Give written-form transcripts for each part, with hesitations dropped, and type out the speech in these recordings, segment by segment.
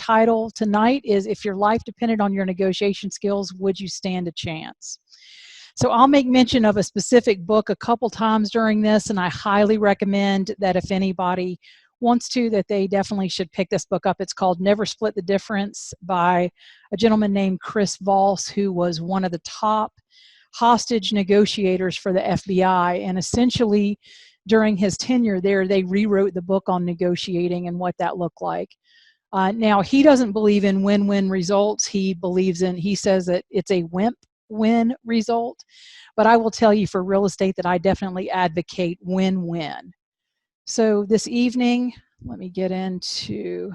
title tonight is If Your Life Depended on Your Negotiation Skills, Would You Stand a Chance? So I'll make mention of a specific book a couple times during this, and I highly recommend that if anybody wants to, that they definitely should pick this book up. It's called Never Split the Difference by a gentleman named Chris Voss, who was one of the top hostage negotiators for the FBI. And essentially, during his tenure there, they rewrote the book on negotiating and what that looked like. Now, he doesn't believe in win-win results. He says that it's a win result. But I will tell you for real estate that I definitely advocate win-win. So this evening, let me get into,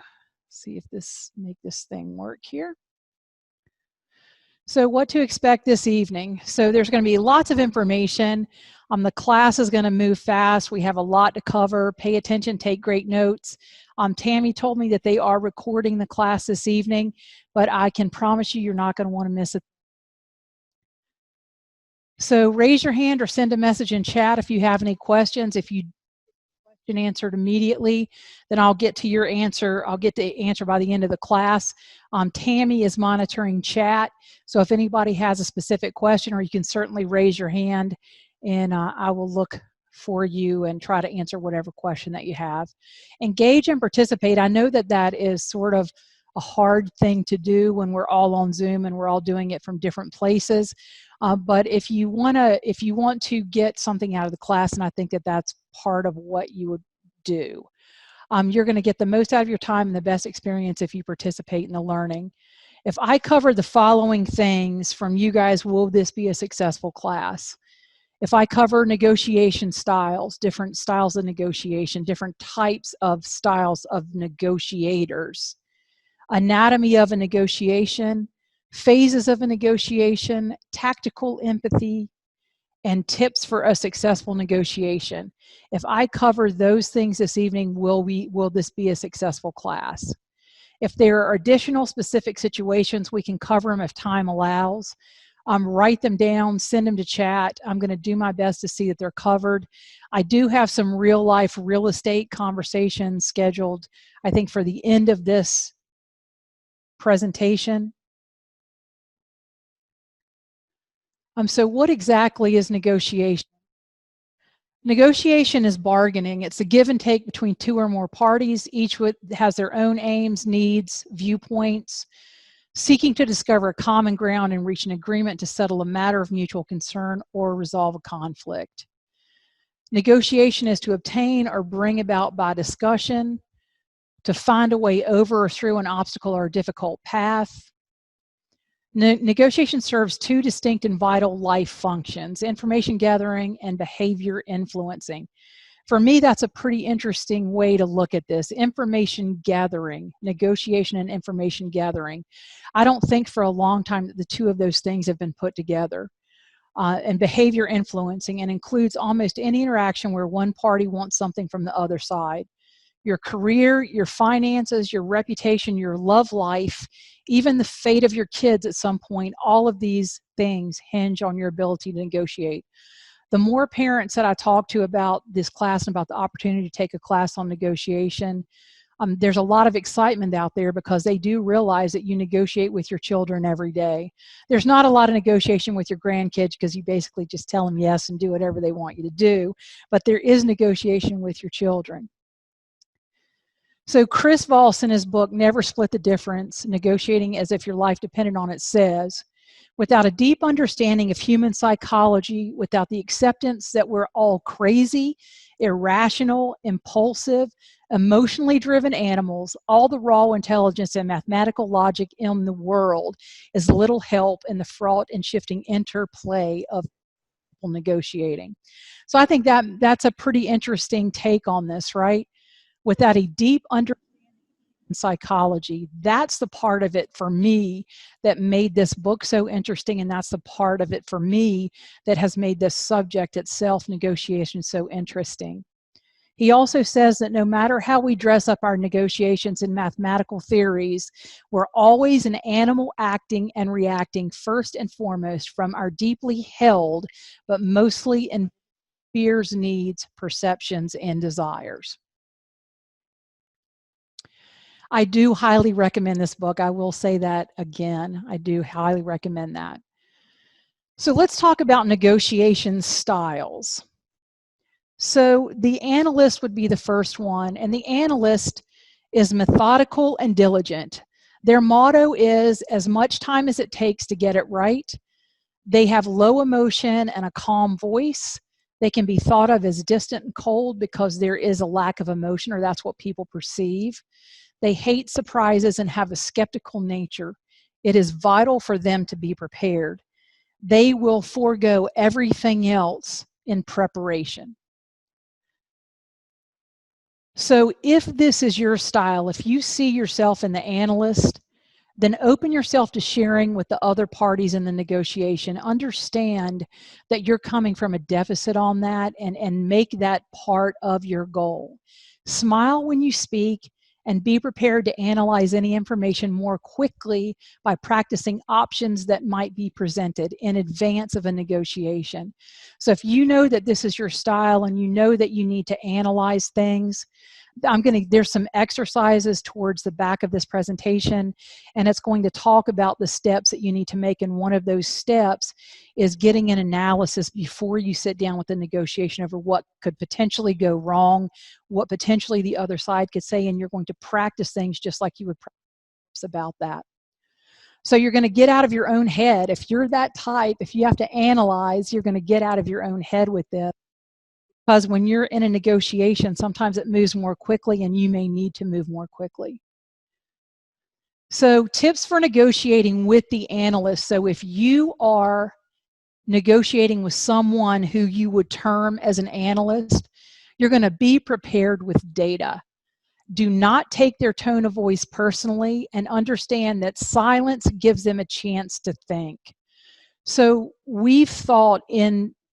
see if make this thing work here. So what to expect this evening. So there's going to be lots of information. The class is going to move fast. We have a lot to cover. Pay attention, take great notes. Tammy told me that they are recording the class this evening, but I can promise you you're not going to want to miss it. So raise your hand or send a message in chat if you have any questions. If you question answered immediately, then I'll get to your answer. I'll get the answer by the end of the class. Tammy is monitoring chat, so if anybody has a specific question, or you can certainly raise your hand, and I will look for you and try to answer whatever question that you have. Engage and participate. I know that that is sort of a hard thing to do when we're all on Zoom and we're all doing it from different places. But if you want to get something out of the class, and I think that that's part of what you would do, you're going to get the most out of your time and the best experience if you participate in the learning. If I cover the following things from you guys, will this be a successful class? If I cover negotiation styles, different styles of negotiation, different types of styles of negotiators, anatomy of a negotiation, phases of a negotiation, tactical empathy, and tips for a successful negotiation. If I cover those things this evening, will this be a successful class? If there are additional specific situations, we can cover them if time allows. Write them down, send them to chat. I'm going to do my best to see that they're covered. I do have some real-life real estate conversations scheduled, I think, for the end of this presentation. So what exactly is negotiation? Negotiation is bargaining. It's a give and take between two or more parties. Each has their own aims, needs, viewpoints, seeking to discover a common ground and reach an agreement to settle a matter of mutual concern or resolve a conflict. Negotiation is to obtain or bring about by discussion, to find a way over or through an obstacle or a difficult path. Negotiation serves two distinct and vital life functions: information gathering and behavior influencing. For me, that's a pretty interesting way to look at this. Information gathering, negotiation and information gathering. I don't think for a long time that the two of those things have been put together. And behavior influencing, and includes almost any interaction where one party wants something from the other side. Your career, your finances, your reputation, your love life, even the fate of your kids at some point, all of these things hinge on your ability to negotiate. The more parents that I talk to about this class and about the opportunity to take a class on negotiation, there's a lot of excitement out there because they do realize that you negotiate with your children every day. There's not a lot of negotiation with your grandkids because you basically just tell them yes and do whatever they want you to do, but there is negotiation with your children. So Chris Voss, in his book, Never Split the Difference, Negotiating as If Your Life Depended on It, says, without a deep understanding of human psychology, without the acceptance that we're all crazy, irrational, impulsive, emotionally driven animals, all the raw intelligence and mathematical logic in the world is little help in the fraught and shifting interplay of negotiating. So I think that that's a pretty interesting take on this, right? Without a deep understanding of psychology, that's the part of it for me that made this book so interesting, and that's the part of it for me that has made this subject itself, negotiation, so interesting. He also says that no matter how we dress up our negotiations in mathematical theories, we're always an animal acting and reacting first and foremost from our deeply held, but mostly in fears, needs, perceptions, and desires. I do highly recommend this book. I will say that again. I do highly recommend that. So let's talk about negotiation styles. So the analyst would be the first one, and the analyst is methodical and diligent. Their motto is as much time as it takes to get it right. They have low emotion and a calm voice. They can be thought of as distant and cold because there is a lack of emotion, or that's what people perceive. They hate surprises and have a skeptical nature. It is vital for them to be prepared. They will forego everything else in preparation. So if this is your style, if you see yourself in the analyst, then open yourself to sharing with the other parties in the negotiation. Understand that you're coming from a deficit on that, and make that part of your goal. Smile when you speak and be prepared to analyze any information more quickly by practicing options that might be presented in advance of a negotiation. So if you know that this is your style and you know that you need to analyze things, there's some exercises towards the back of this presentation, and it's going to talk about the steps that you need to make. And one of those steps is getting an analysis before you sit down with the negotiation over what could potentially go wrong, what potentially the other side could say, and you're going to practice things just like you would practice about that. So you're going to get out of your own head. If you're that type, if you have to analyze, you're going to get out of your own head with this. Because when you're in a negotiation, sometimes it moves more quickly and you may need to move more quickly. So tips for negotiating with the analyst. So if you are negotiating with someone who you would term as an analyst, you're going to be prepared with data. Do not take their tone of voice personally, and understand that silence gives them a chance to think. So we've thought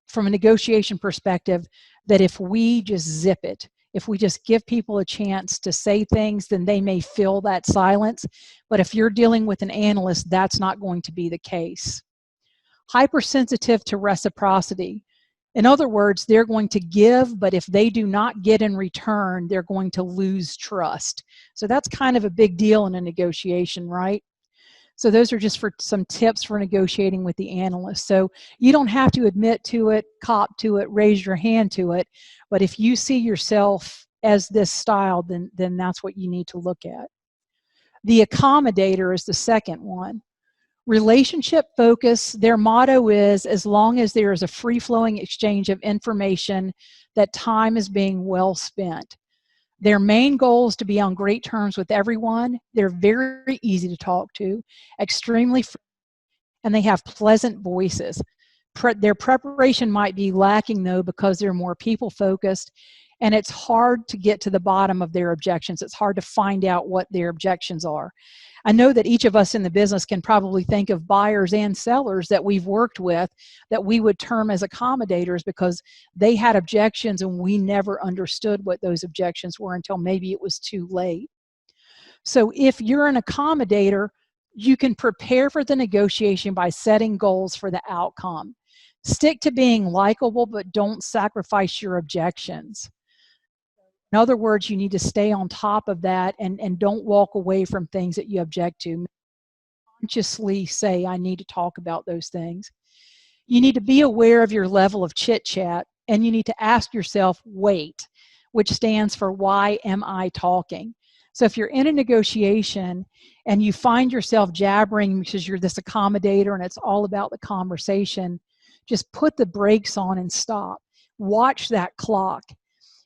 from a negotiation perspective, that if we just zip it, if we just give people a chance to say things, then they may fill that silence. But if you're dealing with an analyst, that's not going to be the case. Hypersensitive to reciprocity. In other words, they're going to give, but if they do not get in return, they're going to lose trust. So that's kind of a big deal in a negotiation, right? So those are just for some tips for negotiating with the analyst. So you don't have to admit to it, cop to it, raise your hand to it, but if you see yourself as this style, then that's what you need to look at. The accommodator is the second one. Relationship focus, their motto is, as long as there is a free-flowing exchange of information, that time is being well spent. Their main goal is to be on great terms with everyone. They're very easy to talk to, extremely friendly, and they have pleasant voices. Their preparation might be lacking, though, because they're more people-focused, and it's hard to get to the bottom of their objections. It's hard to find out what their objections are. I know that each of us in the business can probably think of buyers and sellers that we've worked with that we would term as accommodators, because they had objections and we never understood what those objections were until maybe it was too late. So if you're an accommodator, you can prepare for the negotiation by setting goals for the outcome. Stick to being likable, but don't sacrifice your objections. In other words, you need to stay on top of that, and don't walk away from things that you object to. Consciously say, I need to talk about those things. You need to be aware of your level of chit chat, and you need to ask yourself, wait, which stands for why am I talking? So if you're in a negotiation and you find yourself jabbering because you're this accommodator and it's all about the conversation, just put the brakes on and stop. Watch that clock.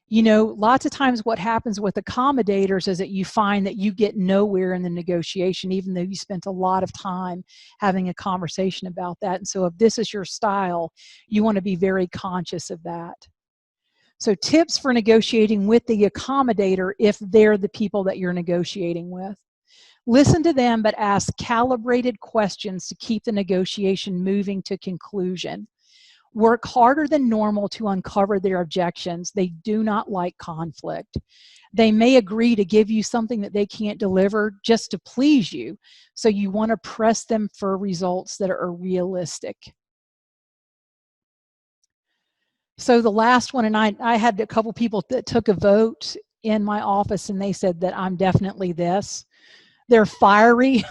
You know, lots of times what happens with accommodators is that you find that you get nowhere in the negotiation, even though you spent a lot of time having a conversation about that. And so if this is your style, you want to be very conscious of that. So tips for negotiating with the accommodator if they're the people that you're negotiating with. Listen to them, but ask calibrated questions to keep the negotiation moving to conclusion. Work harder than normal to uncover their objections. They do not like conflict. They may agree to give you something that they can't deliver just to please you. So you want to press them for results that are realistic. So the last one, and I had a couple people that took a vote in my office and they said that I'm definitely this. They're fiery.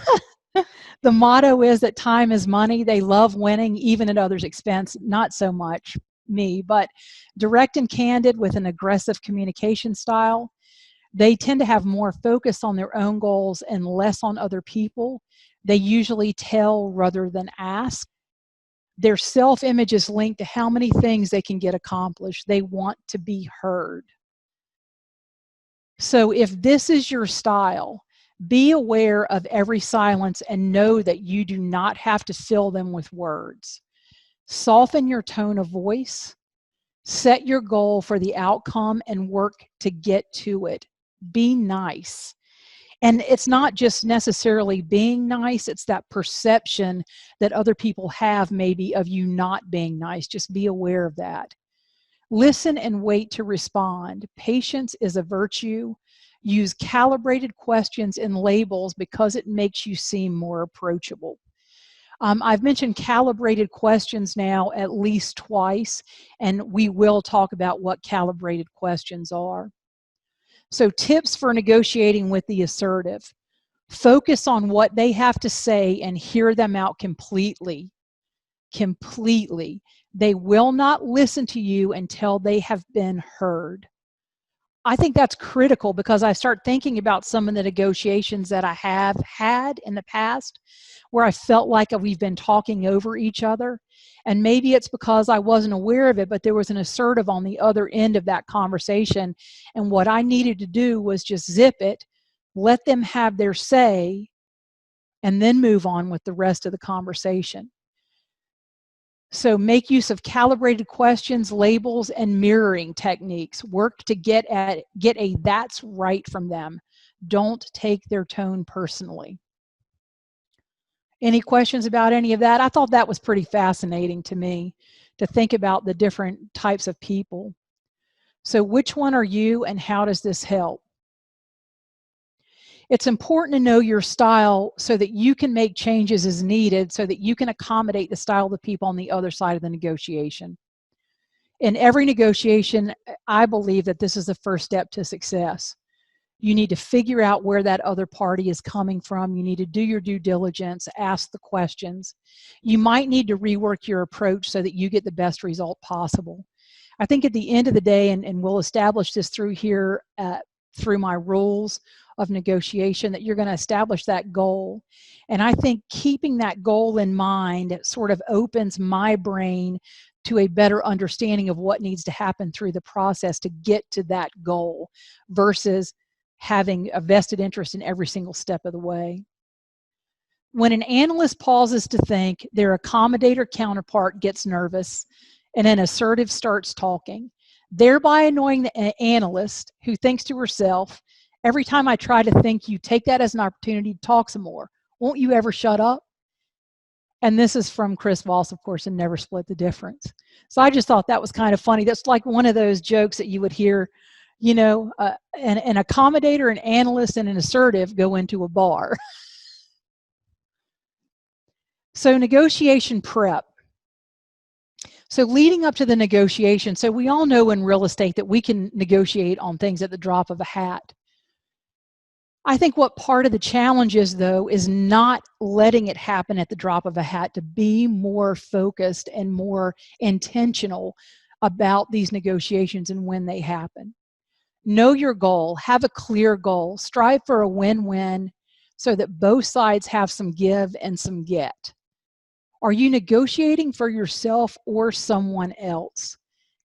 The motto is that time is money. They love winning, even at others' expense. Not so much me, but direct and candid with an aggressive communication style. They tend to have more focus on their own goals and less on other people. They usually tell rather than ask. Their self-image is linked to how many things they can get accomplished. They want to be heard. So if this is your style, be aware of every silence and know that you do not have to fill them with words. Soften your tone of voice. Set your goal for the outcome and work to get to it. Be nice. And it's not just necessarily being nice, it's that perception that other people have maybe of you not being nice. Just be aware of that. Listen and wait to respond. Patience is a virtue. Use calibrated questions and labels because it makes you seem more approachable. I've mentioned calibrated questions now at least twice, and we will talk about what calibrated questions are. So tips for negotiating with the assertive. Focus on what they have to say and hear them out completely. Completely. They will not listen to you until they have been heard. I think that's critical because I start thinking about some of the negotiations that I have had in the past where I felt like we've been talking over each other. And maybe it's because I wasn't aware of it, but there was an assertive on the other end of that conversation. And what I needed to do was just zip it, let them have their say, and then move on with the rest of the conversation. So make use of calibrated questions, labels, and mirroring techniques. Work to get a that's right from them. Don't take their tone personally. Any questions about any of that? I thought that was pretty fascinating to me to think about the different types of people. So which one are you and how does this help? It's important to know your style so that you can make changes as needed so that you can accommodate the style of the people on the other side of the negotiation. In every negotiation, I believe that this is the first step to success. You need to figure out where that other party is coming from. You need to do your due diligence, ask the questions. You might need to rework your approach so that you get the best result possible. I think at the end of the day, and we'll establish this through here, through my rules of negotiation, that you're going to establish that goal. And I think keeping that goal in mind sort of opens my brain to a better understanding of what needs to happen through the process to get to that goal versus having a vested interest in every single step of the way. When an analyst pauses to think, their accommodator counterpart gets nervous and an assertive starts talking, thereby annoying the analyst who thinks to herself, every time I try to think, you take that as an opportunity to talk some more. Won't you ever shut up? And this is from Chris Voss, of course, and Never Split the Difference. So I just thought that was kind of funny. That's like one of those jokes that you would hear, you know, an accommodator, an analyst, and an assertive go into a bar. So negotiation prep. So leading up to the negotiation, so we all know in real estate that we can negotiate on things at the drop of a hat. I think what part of the challenge is, though, is not letting it happen at the drop of a hat, to be more focused and more intentional about these negotiations and when they happen. Know your goal, have a clear goal, strive for a win-win so that both sides have some give and some get. Are you negotiating for yourself or someone else?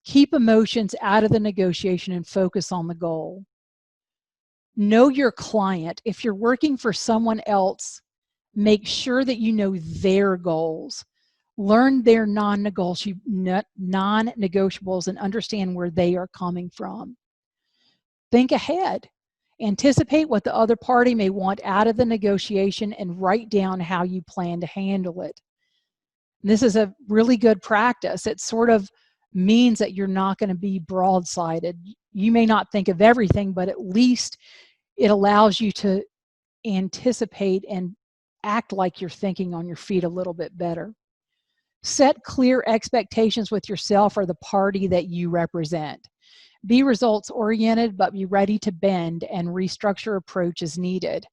Keep emotions out of the negotiation and focus on the goal. Know your client. If you're working for someone else, make sure that you know their goals. Learn their non-negotiables and understand where they are coming from. Think ahead. Anticipate what the other party may want out of the negotiation and write down how you plan to handle it. This is a really good practice. It sort of means that you're not going to be broadsided. You may not think of everything, but at least it allows you to anticipate and act like you're thinking on your feet a little bit better. Set clear expectations with yourself or the party that you represent. Be results oriented, but be ready to bend and restructure approach as needed.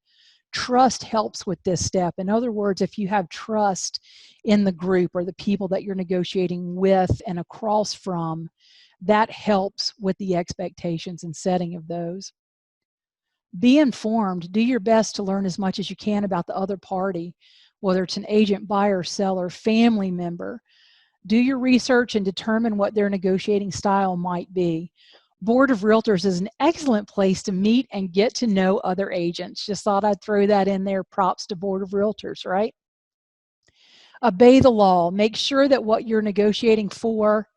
Trust helps with this step. In other words, if you have trust in the group or the people that you're negotiating with and across from, that helps with the expectations and setting of those. Be informed. Do your best to learn as much as you can about the other party, whether it's an agent, buyer, seller, family member. Do your research and determine what their negotiating style might be. Board of Realtors is an excellent place to meet and get to know other agents. Just thought I'd throw that in there. Props to Board of Realtors, right? Obey the law. Make sure that what you're negotiating for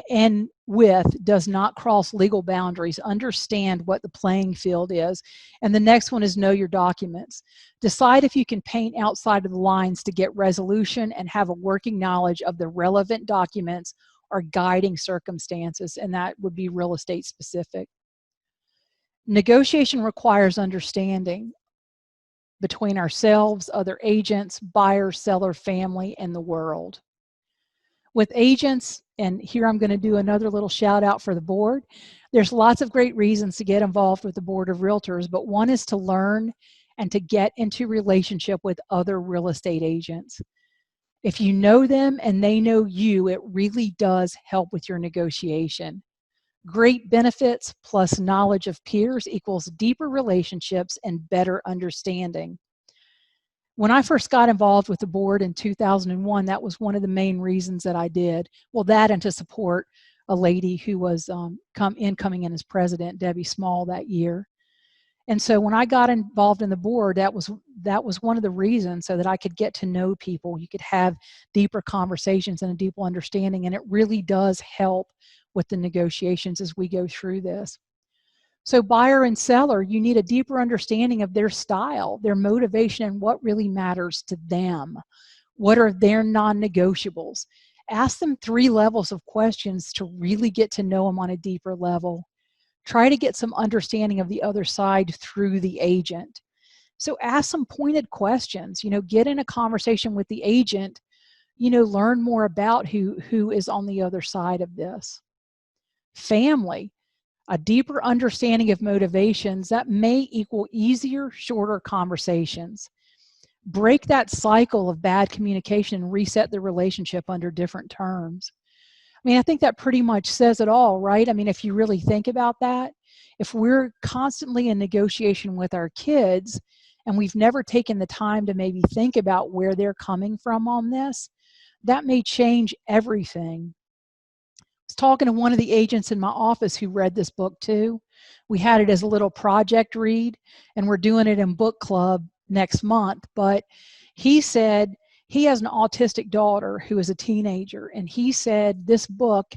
and with does not cross legal boundaries. Understand what the playing field is. And the next one is know your documents. Decide if you can paint outside of the lines to get resolution and have a working knowledge of the relevant documents or guiding circumstances, and that would be real estate specific. Negotiation requires understanding between ourselves, other agents, buyer, seller, family, and the world. With agents, and here I'm going to do another little shout out for the board. There's lots of great reasons to get involved with the Board of Realtors, but one is to learn and to get into relationship with other real estate agents. If you know them and they know you, it really does help with your negotiation. Great benefits plus knowledge of peers equals deeper relationships and better understanding. When I first got involved with the board in 2001, that was one of the main reasons that I did. Well, that and to support a lady who was coming in as president, Debbie Small, that year. And so when I got involved in the board, that was one of the reasons, so that I could get to know people. You could have deeper conversations and a deeper understanding, and it really does help with the negotiations as we go through this. So buyer and seller, you need a deeper understanding of their style, their motivation, and what really matters to them. What are their non-negotiables? Ask them 3 levels of questions to really get to know them on a deeper level. Try to get some understanding of the other side through the agent. So ask some pointed questions, get in a conversation with the agent, learn more about who is on the other side of this. Family. A deeper understanding of motivations that may equal easier, shorter conversations. Break that cycle of bad communication and reset the relationship under different terms. I mean, I think that pretty much says it all, right? I mean, if you really think about that, if we're constantly in negotiation with our kids and we've never taken the time to maybe think about where they're coming from on this, that may change everything. Was talking to one of the agents in my office who read this book too. We had it as a little project read, and we're doing it in book club next month. But he said he has an autistic daughter who is a teenager, and he said this book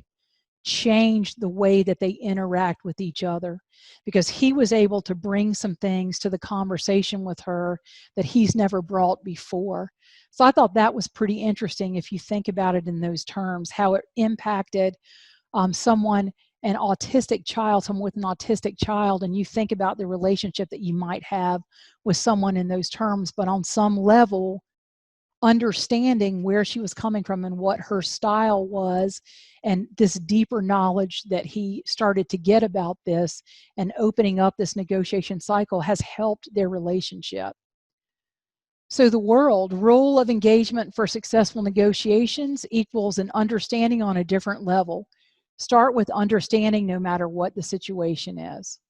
changed the way that they interact with each other, because he was able to bring some things to the conversation with her that he's never brought before. So I thought that was pretty interesting if you think about it in those terms, how it impacted someone with an autistic child, and you think about the relationship that you might have with someone in those terms, but on some level, understanding where she was coming from and what her style was, and this deeper knowledge that he started to get about this and opening up this negotiation cycle has helped their relationship. So the role of engagement for successful negotiations equals an understanding on a different level. Start with understanding no matter what the situation is.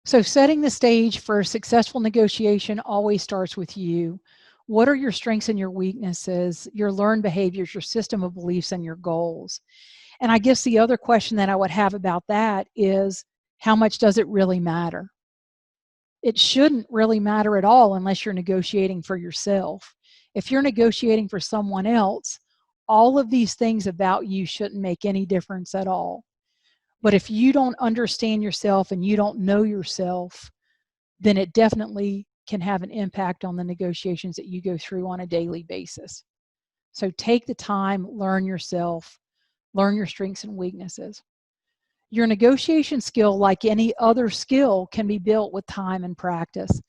So setting the stage for a successful negotiation always starts with you. What are your strengths and your weaknesses, your learned behaviors, your system of beliefs, and your goals? And I guess the other question that I would have about that is, how much does it really matter? It shouldn't really matter at all unless you're negotiating for yourself. If you're negotiating for someone else, all of these things about you shouldn't make any difference at all. But if you don't understand yourself and you don't know yourself, then it definitely can have an impact on the negotiations that you go through on a daily basis. So take the time, learn yourself, learn your strengths and weaknesses. Your negotiation skill, like any other skill, can be built with time and practice.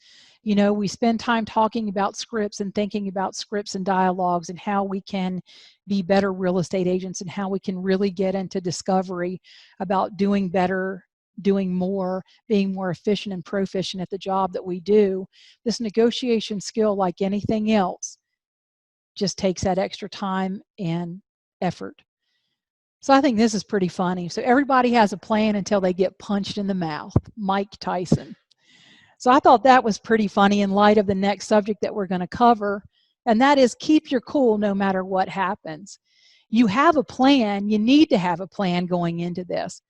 You know, we spend time talking about scripts and thinking about scripts and dialogues and how we can be better real estate agents and how we can really get into discovery about doing better, doing more, being more efficient and proficient at the job that we do. This negotiation skill, like anything else, just takes that extra time and effort. So I think this is pretty funny. So everybody has a plan until they get punched in the mouth. Mike Tyson. So I thought that was pretty funny in light of the next subject that we're going to cover, and that is keep your cool no matter what happens. You have a plan. You need to have a plan going into this.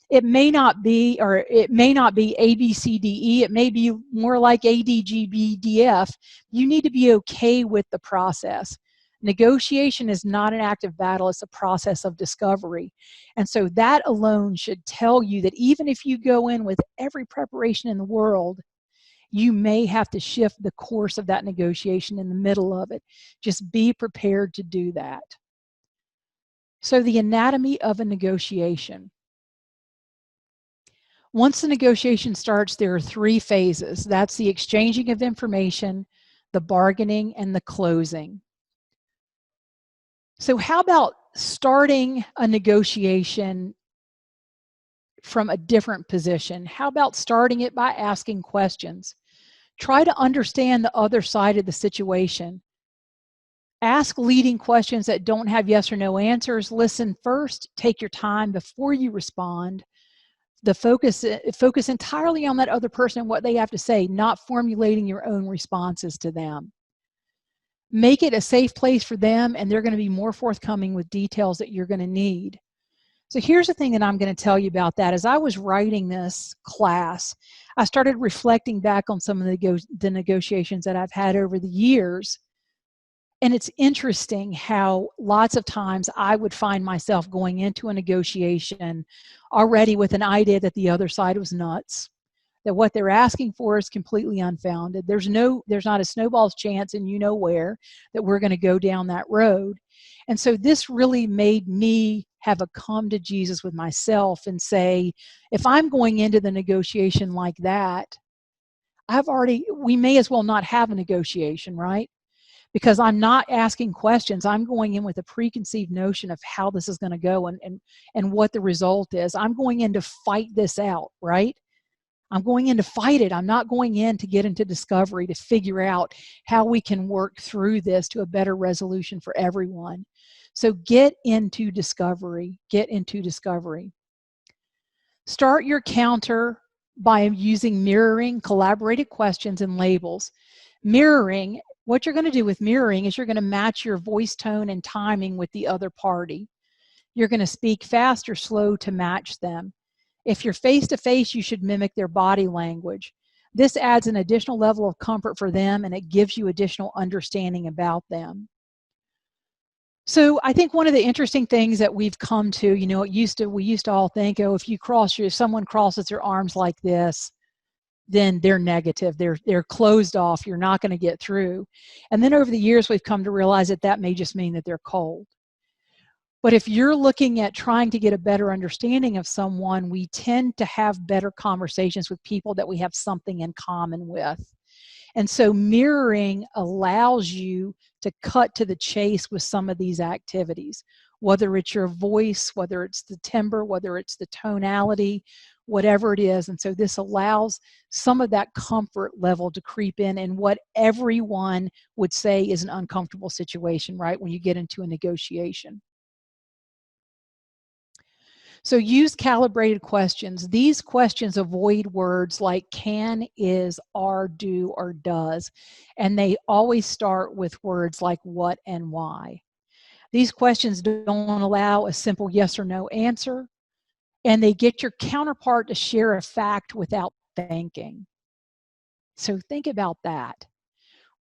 It may not be, or it may not be A, B, C, D, E. It may be more like A, D, G, B, D, F. You need to be okay with the process. Negotiation is not an active battle. It's a process of discovery. And so that alone should tell you that even if you go in with every preparation in the world, you may have to shift the course of that negotiation in the middle of it. Just be prepared to do that. So the anatomy of a negotiation. Once the negotiation starts, there are 3 phases. That's the exchanging of information, the bargaining, and the closing. So how about starting a negotiation from a different position? How about starting it by asking questions? Try to understand the other side of the situation. Ask leading questions that don't have yes or no answers. Listen first. Take your time before you respond. Focus entirely on that other person and what they have to say, not formulating your own responses to them. Make it a safe place for them, and they're going to be more forthcoming with details that you're going to need. So here's the thing that I'm going to tell you about that. As I was writing this class, I started reflecting back on some of the negotiations that I've had over the years. And it's interesting how lots of times I would find myself going into a negotiation already with an idea that the other side was nuts, that what they're asking for is completely unfounded. There's not a snowball's chance, and you know where, that we're going to go down that road. And so this really made me have a come to Jesus with myself and say, if I'm going into the negotiation like that, we may as well not have a negotiation, right? Because I'm not asking questions. I'm going in with a preconceived notion of how this is going to go and what the result is. I'm going in to fight this out, right? I'm going in to fight it. I'm not going in to get into discovery, to figure out how we can work through this to a better resolution for everyone. So get into discovery. Get into discovery. Start your counter by using mirroring, collaborated questions, and labels. Mirroring, what you're going to do with mirroring is you're going to match your voice tone and timing with the other party. You're going to speak fast or slow to match them. If you're face-to-face, you should mimic their body language. This adds an additional level of comfort for them, and it gives you additional understanding about them. So I think one of the interesting things that we've come to, you know, we used to all think, oh, if someone crosses their arms like this, then they're negative. They're closed off. You're not going to get through. And then over the years, we've come to realize that that may just mean that they're cold. But if you're looking at trying to get a better understanding of someone, we tend to have better conversations with people that we have something in common with. And so mirroring allows you to cut to the chase with some of these activities, whether it's your voice, whether it's the timbre, whether it's the tonality, whatever it is. And so this allows some of that comfort level to creep in what everyone would say is an uncomfortable situation, right, when you get into a negotiation. So use calibrated questions. These questions avoid words like can, is, are, do, or does, and they always start with words like what and why. These questions don't allow a simple yes or no answer, and they get your counterpart to share a fact without thinking. So think about that.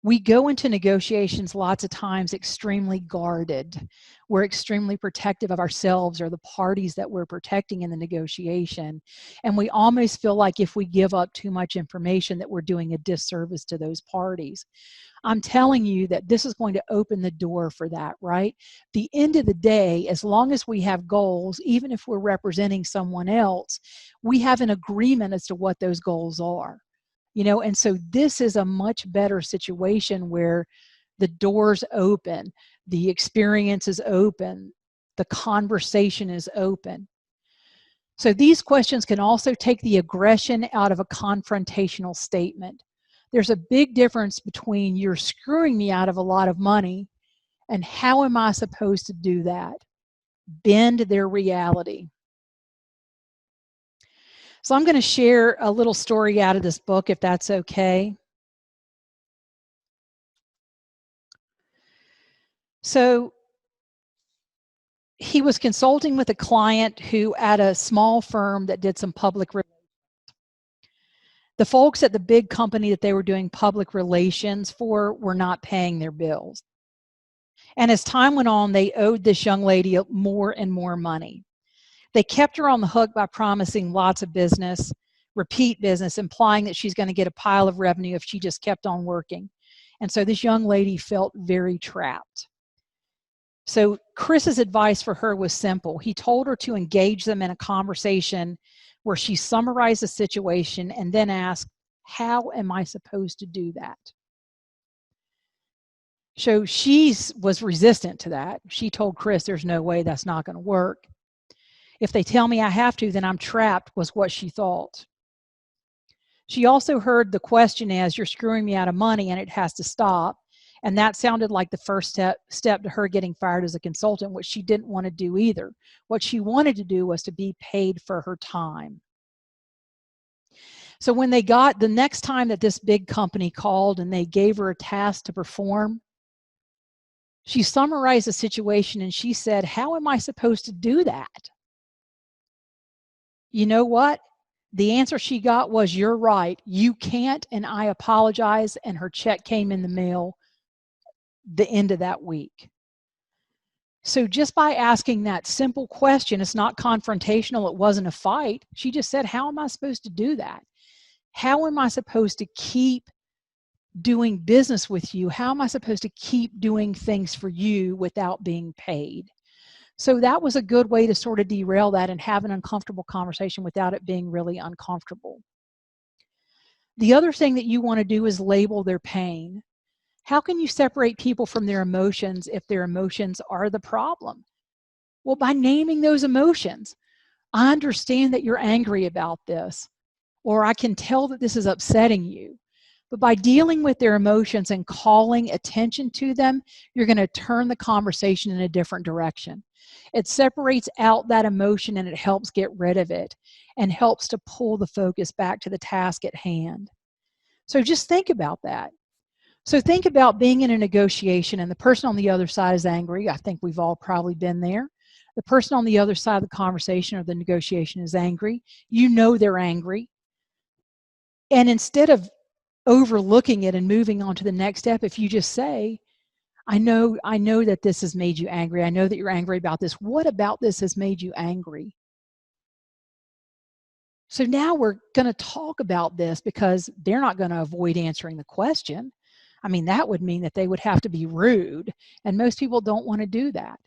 We go into negotiations lots of times extremely guarded. We're extremely protective of ourselves or the parties that we're protecting in the negotiation. And we almost feel like if we give up too much information that we're doing a disservice to those parties. I'm telling you that this is going to open the door for that, right? The end of the day, as long as we have goals, even if we're representing someone else, we have an agreement as to what those goals are. And so this is a much better situation where the door's open, the experience is open, the conversation is open. So these questions can also take the aggression out of a confrontational statement. There's a big difference between you're screwing me out of a lot of money and how am I supposed to do that? Bend their reality. So I'm going to share a little story out of this book, if that's okay. So he was consulting with a client who at a small firm that did some public relations. The folks at the big company that they were doing public relations for were not paying their bills. And as time went on, they owed this young lady more and more money. They kept her on the hook by promising lots of business, repeat business, implying that she's going to get a pile of revenue if she just kept on working. And so this young lady felt very trapped. So Chris's advice for her was simple. He told her to engage them in a conversation where she summarized the situation and then asked, how am I supposed to do that? So she was resistant to that. She told Chris, there's no way, that's not going to work. If they tell me I have to, then I'm trapped, was what she thought. She also heard the question as, you're screwing me out of money and it has to stop. And that sounded like the first step to her getting fired as a consultant, which she didn't want to do either. What she wanted to do was to be paid for her time. So when they got, the next time that this big company called and they gave her a task to perform, she summarized the situation and she said, how am I supposed to do that? You know what? The answer she got was, you're right, you can't, and I apologize, and her check came in the mail the end of that week. So just by asking that simple question, it's not confrontational, it wasn't a fight. She just said, how am I supposed to do that? How am I supposed to keep doing business with you? How am I supposed to keep doing things for you without being paid? So that was a good way to sort of derail that and have an uncomfortable conversation without it being really uncomfortable. The other thing that you want to do is label their pain. How can you separate people from their emotions if their emotions are the problem? Well, by naming those emotions. I understand that you're angry about this, or I can tell that this is upsetting you. But by dealing with their emotions and calling attention to them, you're going to turn the conversation in a different direction. It separates out that emotion and it helps get rid of it and helps to pull the focus back to the task at hand. So just think about that. So think about being in a negotiation and the person on the other side is angry. I think we've all probably been there. The person on the other side of the conversation or the negotiation is angry. You know they're angry. And instead of overlooking it and moving on to the next step, if you just say, I know that this has made you angry. I know that you're angry about this. What about this has made you angry? So now we're going to talk about this because they're not going to avoid answering the question. I mean, that would mean that they would have to be rude, and most people don't want to do that.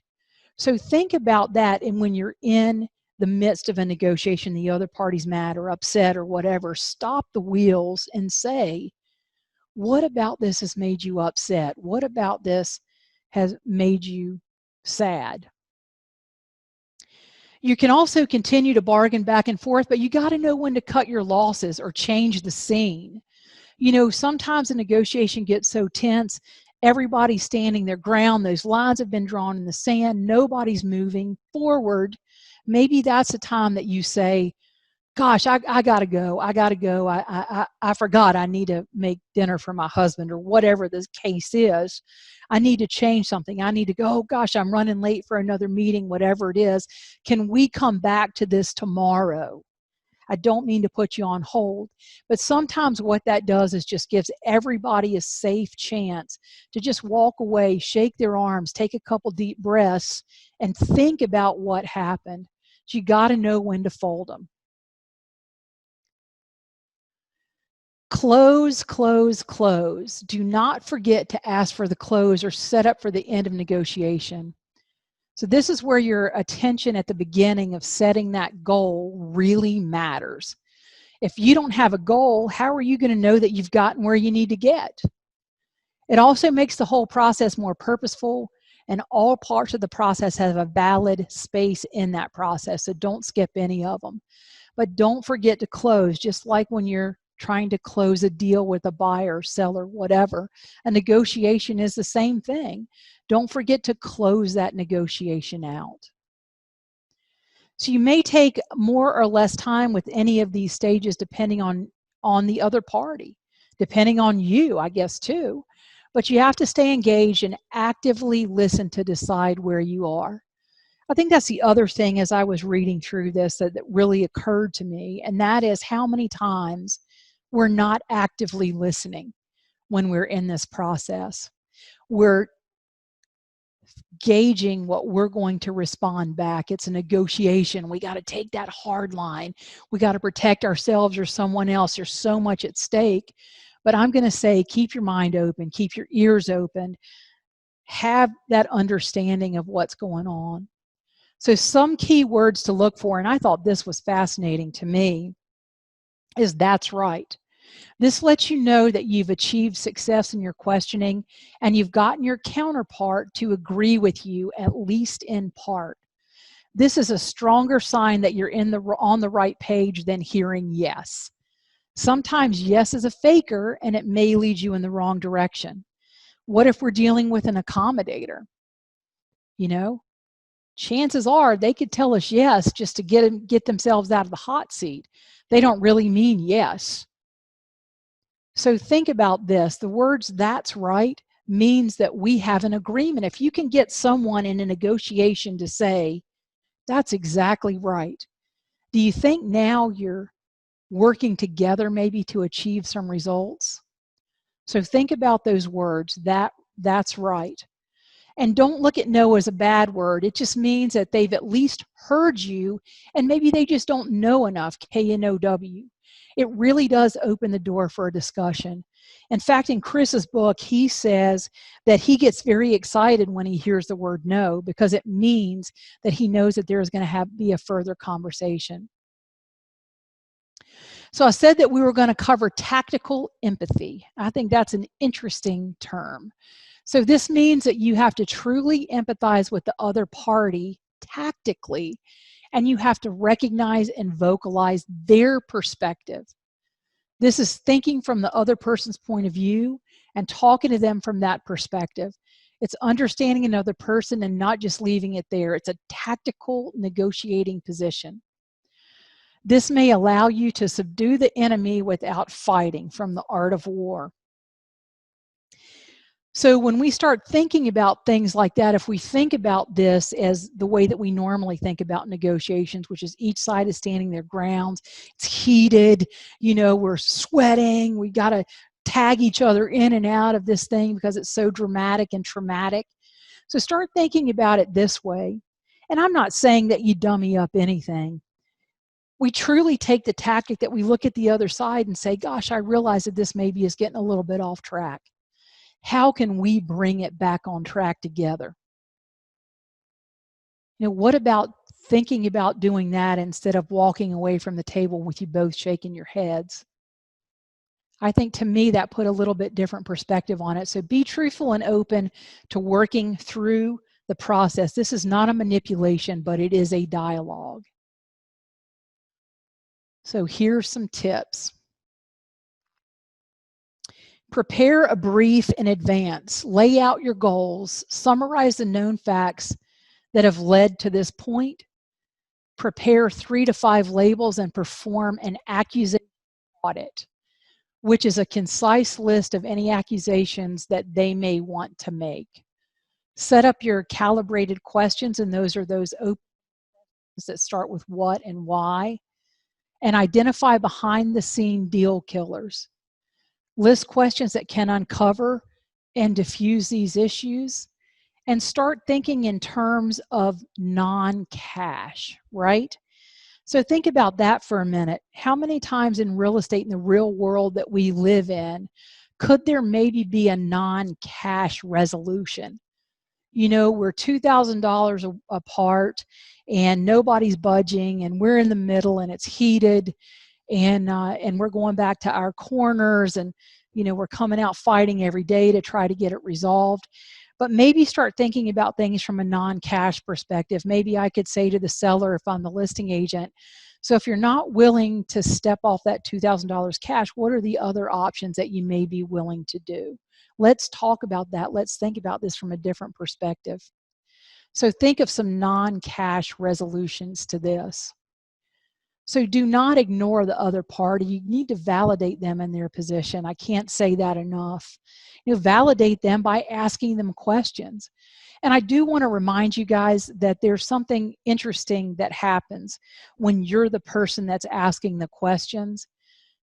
So think about that, and when you're in the midst of a negotiation, the other party's mad or upset or whatever, stop the wheels and say, what about this has made you upset? What about this has made you sad? You can also continue to bargain back and forth, but you got to know when to cut your losses or change the scene. You know, sometimes a negotiation gets so tense, everybody's standing their ground, those lines have been drawn in the sand, nobody's moving forward. Maybe that's the time that you say, gosh, I gotta go, I forgot I need to make dinner for my husband, or whatever the case is. I need to change something. I need to go, oh gosh, I'm running late for another meeting, whatever it is. Can we come back to this tomorrow? I don't mean to put you on hold, but sometimes what that does is just gives everybody a safe chance to just walk away, shake their arms, take a couple deep breaths, and think about what happened. So you got to know when to fold them. Close, close, close. Do not forget to ask for the close or set up for the end of negotiation. So this is where your attention at the beginning of setting that goal really matters. If you don't have a goal, how are you going to know that you've gotten where you need to get? It also makes the whole process more purposeful, and all parts of the process have a valid space in that process, so don't skip any of them. But don't forget to close, just like when you're trying to close a deal with a buyer, seller, whatever. A negotiation is the same thing. Don't forget to close that negotiation out. So you may take more or less time with any of these stages depending on the other party, depending on you, I guess, too. But you have to stay engaged and actively listen to decide where you are. I think that's the other thing as I was reading through this that really occurred to me, and that is how many times we're not actively listening when we're in this process. We're gauging what we're going to respond back. It's a negotiation. We got to take that hard line. We got to protect ourselves or someone else. There's so much at stake. But I'm going to say, keep your mind open, keep your ears open, have that understanding of what's going on. So some key words to look for, and I thought this was fascinating to me, is that's right. This lets you know that you've achieved success in your questioning and you've gotten your counterpart to agree with you, at least in part. This is a stronger sign that you're on the right page than hearing yes. Sometimes yes is a faker and it may lead you in the wrong direction. What if we're dealing with an accommodator? You know, chances are they could tell us yes just to get themselves out of the hot seat. They don't really mean yes. So think about this. The words "that's right" means that we have an agreement. If you can get someone in a negotiation to say, "That's exactly right," do you think now you're working together maybe to achieve some results? So think about those words, that's right. And don't look at no as a bad word. It just means that they've at least heard you, and maybe they just don't know enough, K-N-O-W. It really does open the door for a discussion. In fact, in Chris's book, he says that he gets very excited when he hears the word no, because it means that he knows that there is going to be a further conversation. So I said that we were going to cover tactical empathy. I think that's an interesting term. So this means that you have to truly empathize with the other party tactically, and you have to recognize and vocalize their perspective. This is thinking from the other person's point of view and talking to them from that perspective. It's understanding another person and not just leaving it there. It's a tactical negotiating position. This may allow you to subdue the enemy without fighting, from The Art of War. So when we start thinking about things like that, if we think about this as the way that we normally think about negotiations, which is each side is standing their ground, it's heated, you know, we're sweating, we got to tag each other in and out of this thing because it's so dramatic and traumatic. So start thinking about it this way. And I'm not saying that you dummy up anything. We truly take the tactic that we look at the other side and say, gosh, I realize that this maybe is getting a little bit off track. How can we bring it back on track together? You know, what about thinking about doing that instead of walking away from the table with you both shaking your heads? I think to me that put a little bit different perspective on it. So be truthful and open to working through the process. This is not a manipulation, but it is a dialogue. So here's some tips. Prepare a brief in advance. Lay out your goals. Summarize the known facts that have led to this point. Prepare 3 to 5 labels and perform an accusation audit, which is a concise list of any accusations that they may want to make. Set up your calibrated questions, and those are those open that start with what and why. and identify behind the scene deal killers. List questions that can uncover and diffuse these issues, and start thinking in terms of non-cash, right? So think about that for a minute. How many times in real estate, in the real world that we live in, could there maybe be a non-cash resolution? You know, we're $2,000 apart and nobody's budging, and we're in the middle and it's heated, and we're going back to our corners, and you know, we're coming out fighting every day to try to get it resolved. But maybe start thinking about things from a non-cash perspective. Maybe I could say to the seller, if I'm the listing agent, so if you're not willing to step off that $2,000 cash, what are the other options that you may be willing to do? Let's talk about that. Let's think about this from a different perspective. So think of some non-cash resolutions to this. So do not ignore the other party. You need to validate them in their position. I can't say that enough. You know, validate them by asking them questions. And I do want to remind you guys that there's something interesting that happens when you're the person that's asking the questions.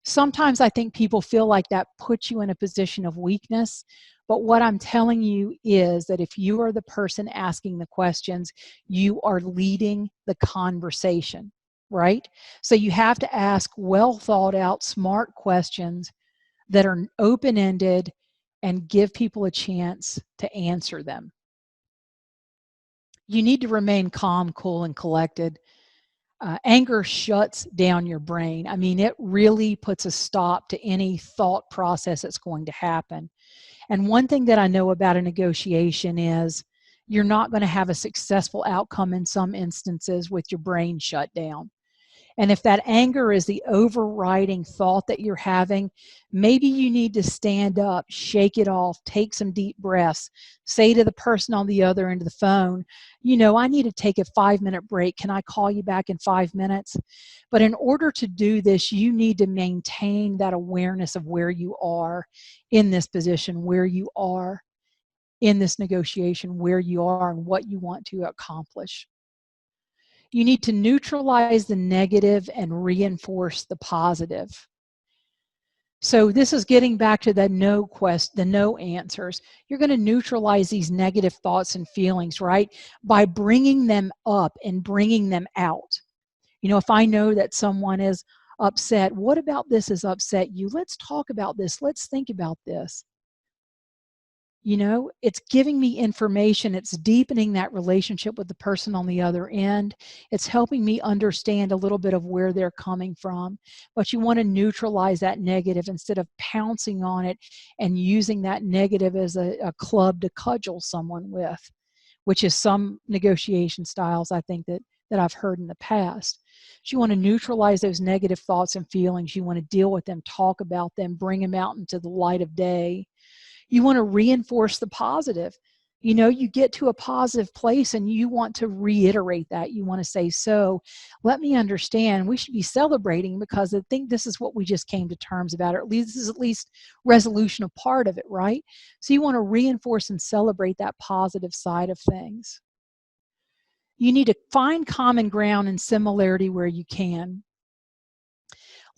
Sometimes I think people feel like that puts you in a position of weakness. But what I'm telling you is that if you are the person asking the questions, you are leading the conversation, right? So you have to ask well thought out, smart questions that are open-ended and give people a chance to answer them. You need to remain calm, cool, and collected. Anger shuts down your brain. I mean, it really puts a stop to any thought process that's going to happen. And one thing that I know about a negotiation is you're not going to have a successful outcome in some instances with your brain shut down. And if that anger is the overriding thought that you're having, maybe you need to stand up, shake it off, take some deep breaths, say to the person on the other end of the phone, you know, I need to take a 5-minute break. Can I call you back in 5 minutes? But in order to do this, you need to maintain that awareness of where you are in this position, where you are in this negotiation, where you are and what you want to accomplish. You need to neutralize the negative and reinforce the positive. So this is getting back to the no answers. You're going to neutralize these negative thoughts and feelings, right? By bringing them up and bringing them out. You know, if I know that someone is upset, what about this has upset you? Let's talk about this. Let's think about this. You know, it's giving me information. It's deepening that relationship with the person on the other end. It's helping me understand a little bit of where they're coming from. But you want to neutralize that negative instead of pouncing on it and using that negative as a club to cudgel someone with, which is some negotiation styles I think that I've heard in the past. So you want to neutralize those negative thoughts and feelings. You want to deal with them, talk about them, bring them out into the light of day. You want to reinforce the positive. You know, you get to a positive place and you want to reiterate that. You want to say, so let me understand, we should be celebrating because I think this is what we just came to terms about, or at least this is at least resolution of part of it, right? So you want to reinforce and celebrate that positive side of things. You need to find common ground and similarity where you can.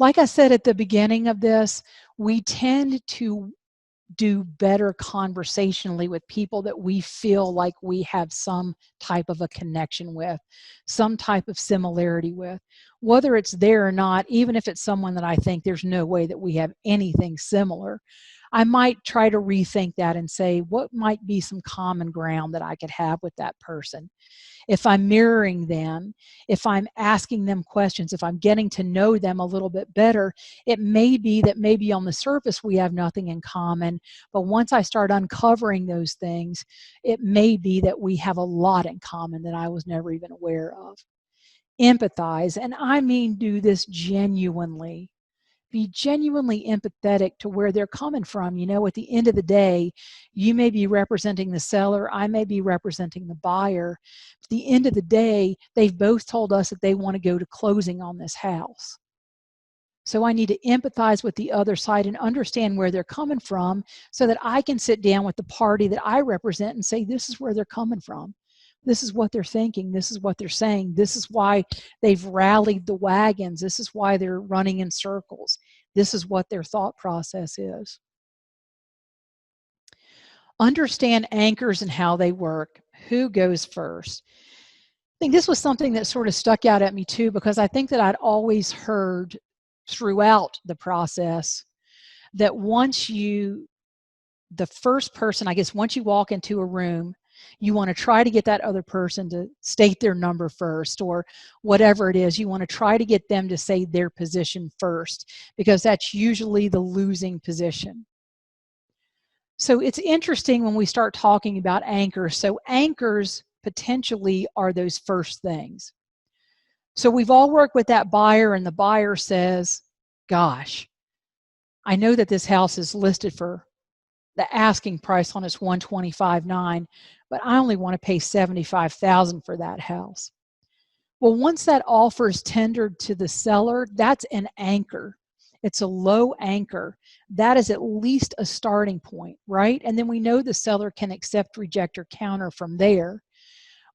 Like I said at the beginning of this, we tend to do better conversationally with people that we feel like we have some type of a connection with, some type of similarity with. Whether it's there or not, even if it's someone that I think there's no way that we have anything similar, I might try to rethink that and say, what might be some common ground that I could have with that person? If I'm mirroring them, if I'm asking them questions, if I'm getting to know them a little bit better, it may be that maybe on the surface we have nothing in common, but once I start uncovering those things, it may be that we have a lot in common that I was never even aware of. Empathize, and I mean do this genuinely. Be genuinely empathetic to where they're coming from. You know, at the end of the day, you may be representing the seller, I may be representing the buyer. At the end of the day, they've both told us that they want to go to closing on this house. So I need to empathize with the other side and understand where they're coming from so that I can sit down with the party that I represent and say, this is where they're coming from. This is what they're thinking. This is what they're saying. This is why they've rallied the wagons. This is why they're running in circles. This is what their thought process is. Understand anchors and how they work. Who goes first? I think this was something that sort of stuck out at me too, because I think that I'd always heard throughout the process that the first person, I guess, once you walk into a room, you want to try to get that other person to state their number first, or whatever it is. You want to try to get them to say their position first, because that's usually the losing position. So it's interesting when we start talking about anchors. So anchors potentially are those first things. So we've all worked with that buyer, and the buyer says, gosh, I know that this house is listed for the asking price on it's $125,900, but I only want to pay $75,000 for that house. Well, once that offer is tendered to the seller, that's an anchor. It's a low anchor. That is at least a starting point, right? And then we know the seller can accept, reject, or counter from there.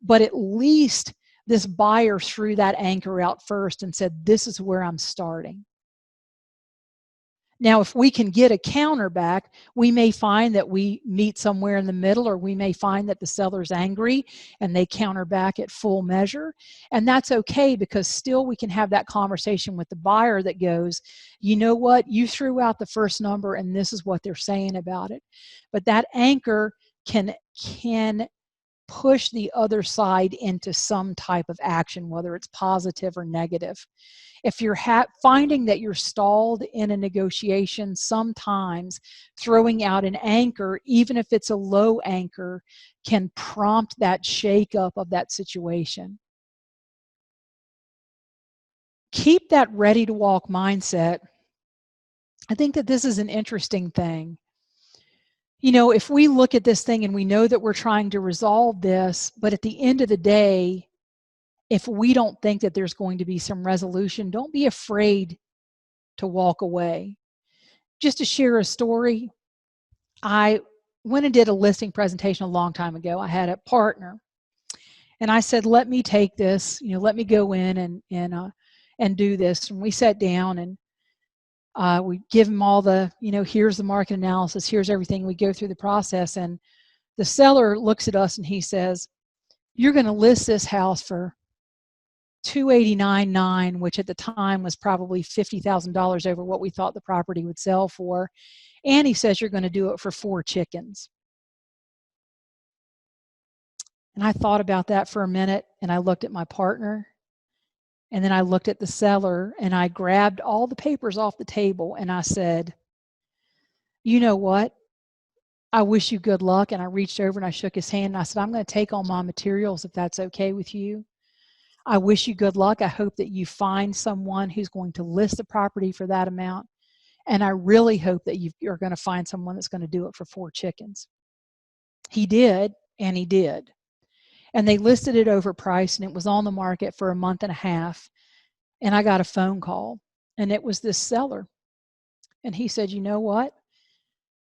But at least this buyer threw that anchor out first and said, this is where I'm starting. Now, if we can get a counter back, we may find that we meet somewhere in the middle, or we may find that the seller's angry and they counter back at full measure. And that's okay, because still we can have that conversation with the buyer that goes, you know what, you threw out the first number and this is what they're saying about it. But that anchor can push the other side into some type of action, whether it's positive or negative. If you're finding that you're stalled in a negotiation, sometimes throwing out an anchor, even if it's a low anchor, can prompt that shakeup of that situation. Keep that ready to walk mindset. I think that this is an interesting thing. You know, if we look at this thing and we know that we're trying to resolve this, but at the end of the day, if we don't think that there's going to be some resolution, don't be afraid to walk away. Just to share a story, I went and did a listing presentation a long time ago. I had a partner, and I said, let me take this, let me go in and do this. And we sat down, and we give him all the, here's the market analysis, here's everything. We go through the process, and the seller looks at us and he says, you're going to list this house for $289,900, which at the time was probably $50,000 over what we thought the property would sell for. And he says you're going to do it for 4 chickens. And I thought about that for a minute, and I looked at my partner, and then I looked at the seller, and I grabbed all the papers off the table, and I said, you know what? I wish you good luck. And I reached over and I shook his hand, and I said, I'm going to take all my materials if that's okay with you. I wish you good luck. I hope that you find someone who's going to list the property for that amount. And I really hope that you're going to find someone that's going to do it for 4 chickens. He did, and he did. And they listed it overpriced, and it was on the market for a month and a half. And I got a phone call, and it was this seller. And he said, you know what?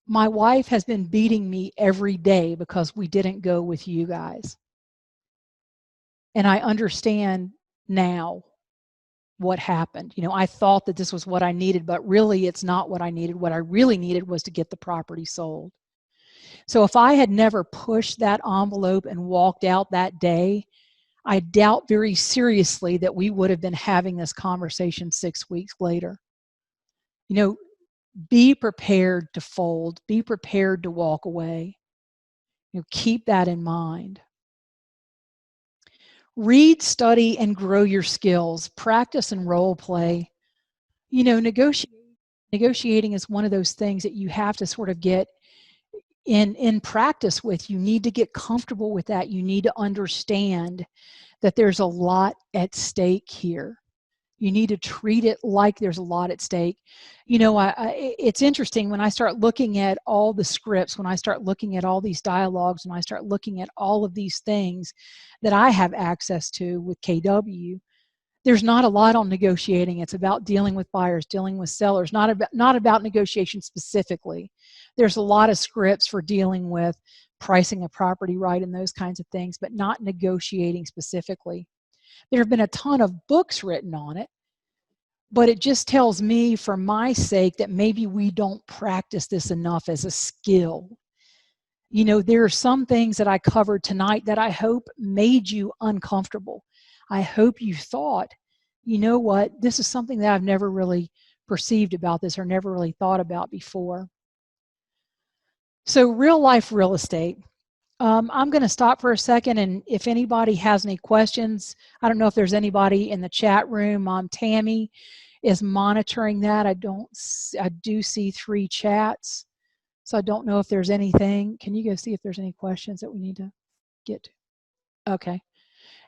My wife has been beating me every day because we didn't go with you guys. And I understand now what happened. I thought that this was what I needed, but really it's not what I needed. What I really needed was to get the property sold. So if I had never pushed that envelope and walked out that day, I doubt very seriously that we would have been having this conversation 6 weeks later. Be prepared to fold. Be prepared to walk away. Keep that in mind. Read, study, and grow your skills. Practice and role play. Negotiating is one of those things that you have to sort of get in practice with. You need to get comfortable with that. You need to understand that there's a lot at stake here. You need to treat it like there's a lot at stake. It's interesting when I start looking at all the scripts, when I start looking at all these dialogues, when I start looking at all of these things that I have access to with KW, there's not a lot on negotiating. It's about dealing with buyers, dealing with sellers, not about negotiation specifically. There's a lot of scripts for dealing with pricing a property right and those kinds of things, but not negotiating specifically. There have been a ton of books written on it, but it just tells me for my sake that maybe we don't practice this enough as a skill. You know, there are some things that I covered tonight that I hope made you uncomfortable. I hope you thought, you know what, this is something that I've never really perceived about this or never really thought about before. So real life real estate. I'm going to stop for a second, and if anybody has any questions, I don't know if there's anybody in the chat room. Tammy is monitoring that. I do see 3 chats, so I don't know if there's anything. Can you go see if there's any questions that we need to get to? Okay.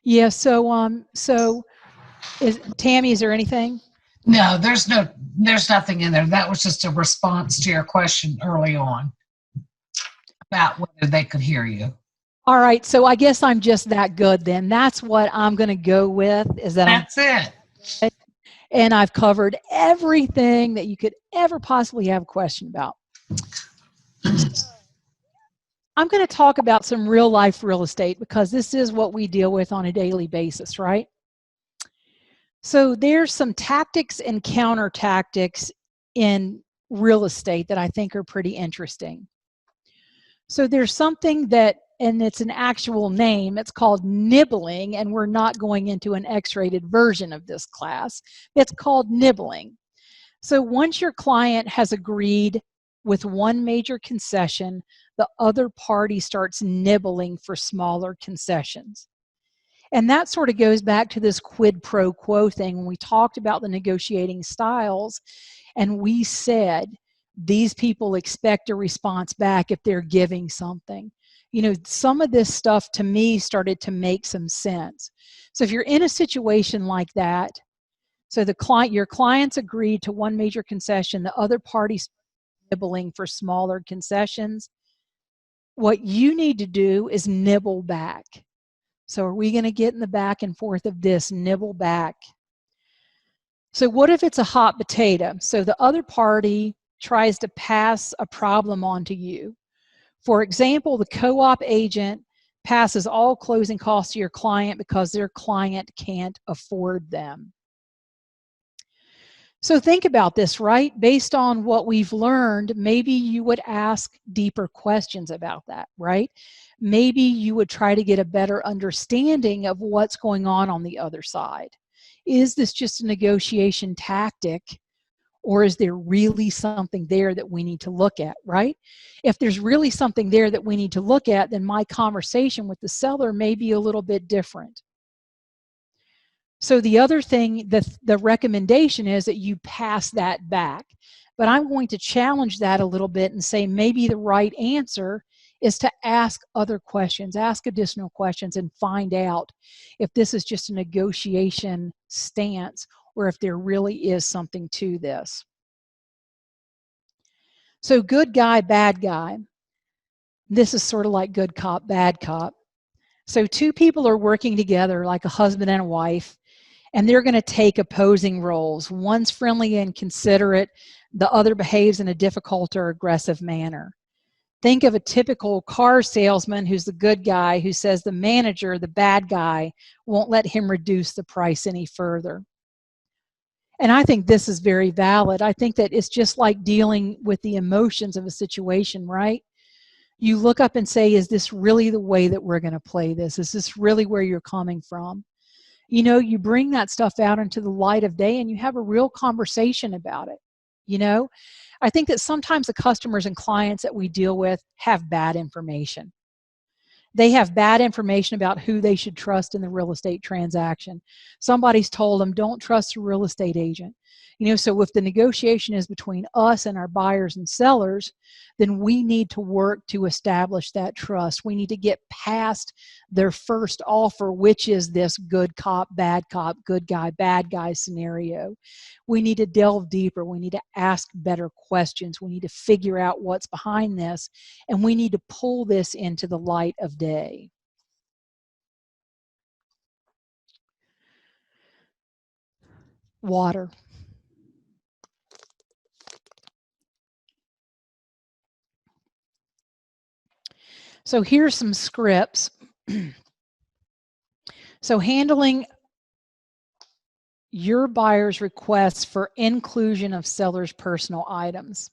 Yeah. So Tammy, is there anything? No, there's nothing in there. That was just a response to your question early on about whether they could hear you. All right, so I guess I'm just that good then. That's what I'm going to go with, is that That's it. And I've covered everything that you could ever possibly have a question about. I'm going to talk about some real life real estate because this is what we deal with on a daily basis, right? So there's some tactics and counter tactics in real estate that I think are pretty interesting. So there's something that, and it's an actual name, it's called nibbling, and we're not going into an X-rated version of this class. It's called nibbling. So once your client has agreed with one major concession, the other party starts nibbling for smaller concessions. And that sort of goes back to this quid pro quo thing when we talked about the negotiating styles, and we said these people expect a response back if they're giving something. You know, some of this stuff to me started to make some sense. So if you're in a situation like that, so your clients agreed to one major concession, the other party's nibbling for smaller concessions, what you need to do is nibble back. So are we going to get in the back and forth of this, nibble back? So what if it's a hot potato? So the other party tries to pass a problem on to you. For example, the co-op agent passes all closing costs to your client because their client can't afford them. So think about this, right? Based on what we've learned, maybe you would ask deeper questions about that, right? Maybe you would try to get a better understanding of what's going on the other side. Is this just a negotiation tactic, or is there really something there that we need to look at, right? If there's really something there that we need to look at, then my conversation with the seller may be a little bit different. So the other thing, the recommendation is that you pass that back. But I'm going to challenge that a little bit and say maybe the right answer is to ask other questions, ask additional questions, and find out if this is just a negotiation stance or if there really is something to this. So good guy, bad guy. This is sort of like good cop, bad cop. So 2 people are working together like a husband and a wife, and they're going to take opposing roles. One's friendly and considerate, the other behaves in a difficult or aggressive manner. Think of a typical car salesman who's the good guy who says the manager, the bad guy, won't let him reduce the price any further. And I think this is very valid. I think that it's just like dealing with the emotions of a situation, right? You look up and say, is this really the way that we're going to play this? Is this really where you're coming from? You know, you bring that stuff out into the light of day and you have a real conversation about it. You know, I think that sometimes the customers and clients that we deal with have bad information. They have bad information about who they should trust in the real estate transaction. Somebody's told them, don't trust a real estate agent. You know, so if the negotiation is between us and our buyers and sellers, then we need to work to establish that trust. We need to get past their first offer, which is this good cop, good guy, bad guy scenario. We need to delve deeper. We need to ask better questions. We need to figure out what's behind this, and we need to pull this into the light of day. Water. So here's some scripts. So handling your buyer's requests for inclusion of seller's personal items.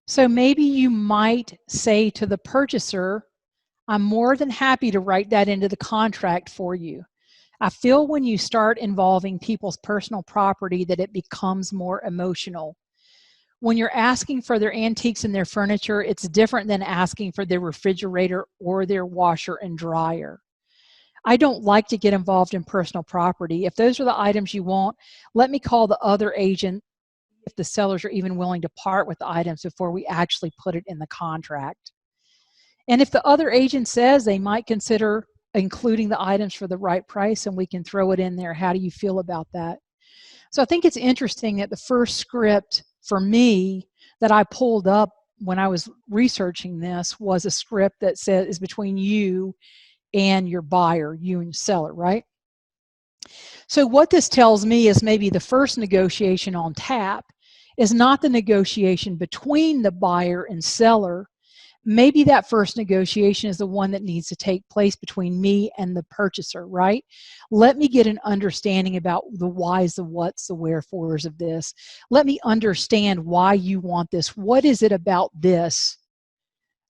So maybe you might say to the purchaser, I'm more than happy to write that into the contract for you. I feel when you start involving people's personal property that it becomes more emotional. When you're asking for their antiques and their furniture, it's different than asking for their refrigerator or their washer and dryer. I don't like to get involved in personal property. If those are the items you want, let me call the other agent if the sellers are even willing to part with the items before we actually put it in the contract. And if the other agent says they might consider including the items for the right price and we can throw it in there, how do you feel about that? So I think it's interesting that the first script for me that I pulled up when I was researching this was a script that says is between you and your buyer, you and seller, right? So what this tells me is maybe the first negotiation on tap is not the negotiation between the buyer and seller. Maybe that first negotiation is the one that needs to take place between me and the purchaser, right? Let me get an understanding about the whys, the whats, the wherefores of this. Let me understand why you want this. What is it about this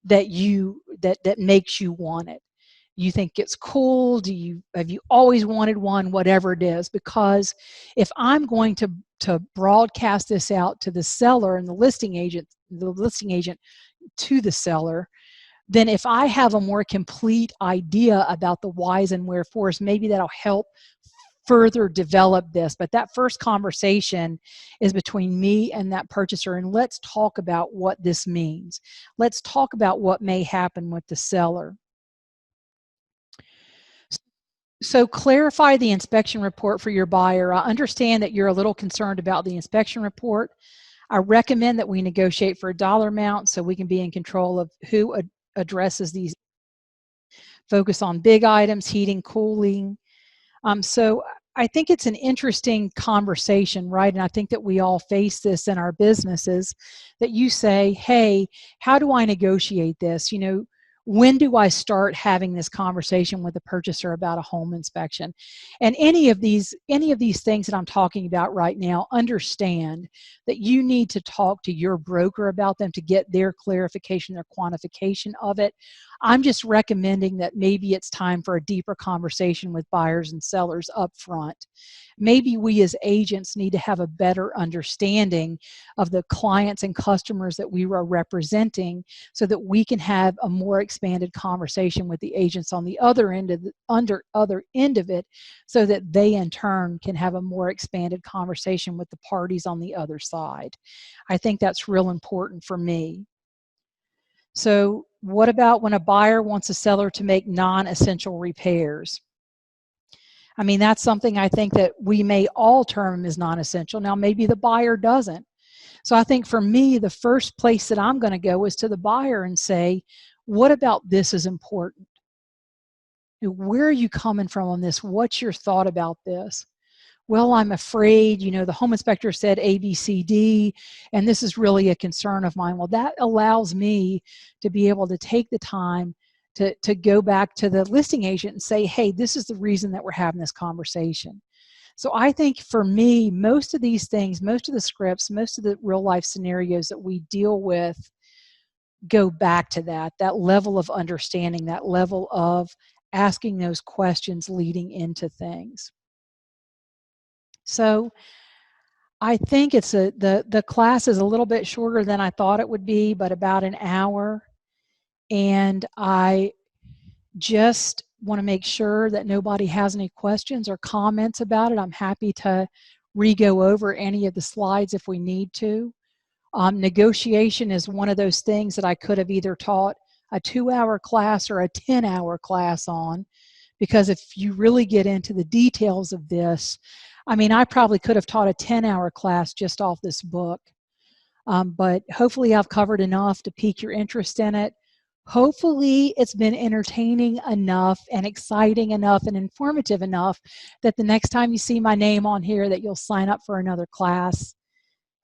that makes you want it? You think it's cool? Have you always wanted one? Whatever it is, because if I'm going to broadcast this out to the seller and the listing agent to the seller, then if I have a more complete idea about the whys and wherefores, maybe that'll help further develop this. But that first conversation is between me and that purchaser, and let's talk about what this means. Let's talk about what may happen with the seller. So clarify the inspection report for your buyer. I understand that you're a little concerned about the inspection report. I recommend that we negotiate for a dollar amount so we can be in control of who addresses these. Focus on big items, heating, cooling. So I think it's an interesting conversation, right? And I think that we all face this in our businesses, that you say, hey, how do I negotiate this? You know, when do I start having this conversation with the purchaser about a home inspection? And any of these things that I'm talking about right now, understand that you need to talk to your broker about them to get their clarification, their quantification of it. I'm just recommending that maybe it's time for a deeper conversation with buyers and sellers up front. Maybe we as agents need to have a better understanding of the clients and customers that we are representing so that we can have a more expanded conversation with the agents on the other end of it so that they in turn can have a more expanded conversation with the parties on the other side. I think that's real important for me. So what about when a buyer wants a seller to make non-essential repairs? I mean, that's something I think that we may all term as non-essential. Now, maybe the buyer doesn't. So I think for me, the first place that I'm going to go is to the buyer and say, what about this is important? Where are you coming from on this? What's your thought about this? Well, I'm afraid, you know, the home inspector said A, B, C, D, and this is really a concern of mine. Well, that allows me to be able to take the time to go back to the listing agent and say, hey, this is the reason that we're having this conversation. So I think for me, most of these things, most of the scripts, most of the real life scenarios that we deal with go back to that level of understanding, that level of asking those questions leading into things. So I think it's the class is a little bit shorter than I thought it would be, but about an hour. And I just want to make sure that nobody has any questions or comments about it. I'm happy to re-go over any of the slides if we need to. Negotiation is one of those things that I could have either taught a 2-hour class or a 10-hour class on, because if you really get into the details of this, I mean, I probably could have taught a 10-hour class just off this book. But hopefully I've covered enough to pique your interest in it. Hopefully it's been entertaining enough and exciting enough and informative enough that the next time you see my name on here that you'll sign up for another class.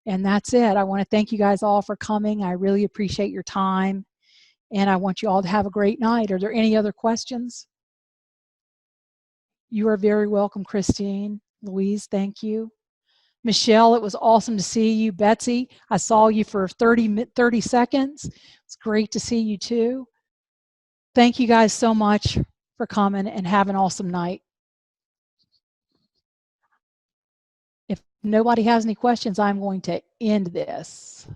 And that's it. I want to thank you guys all for coming. I really appreciate your time. And I want you all to have a great night. Are there any other questions? You are very welcome, Christine. Louise, thank you. Michelle, it was awesome to see you. Betsy, I saw you for 30 seconds. It's great to see you too. Thank you guys so much for coming, and have an awesome night. If nobody has any questions, I'm going to end this.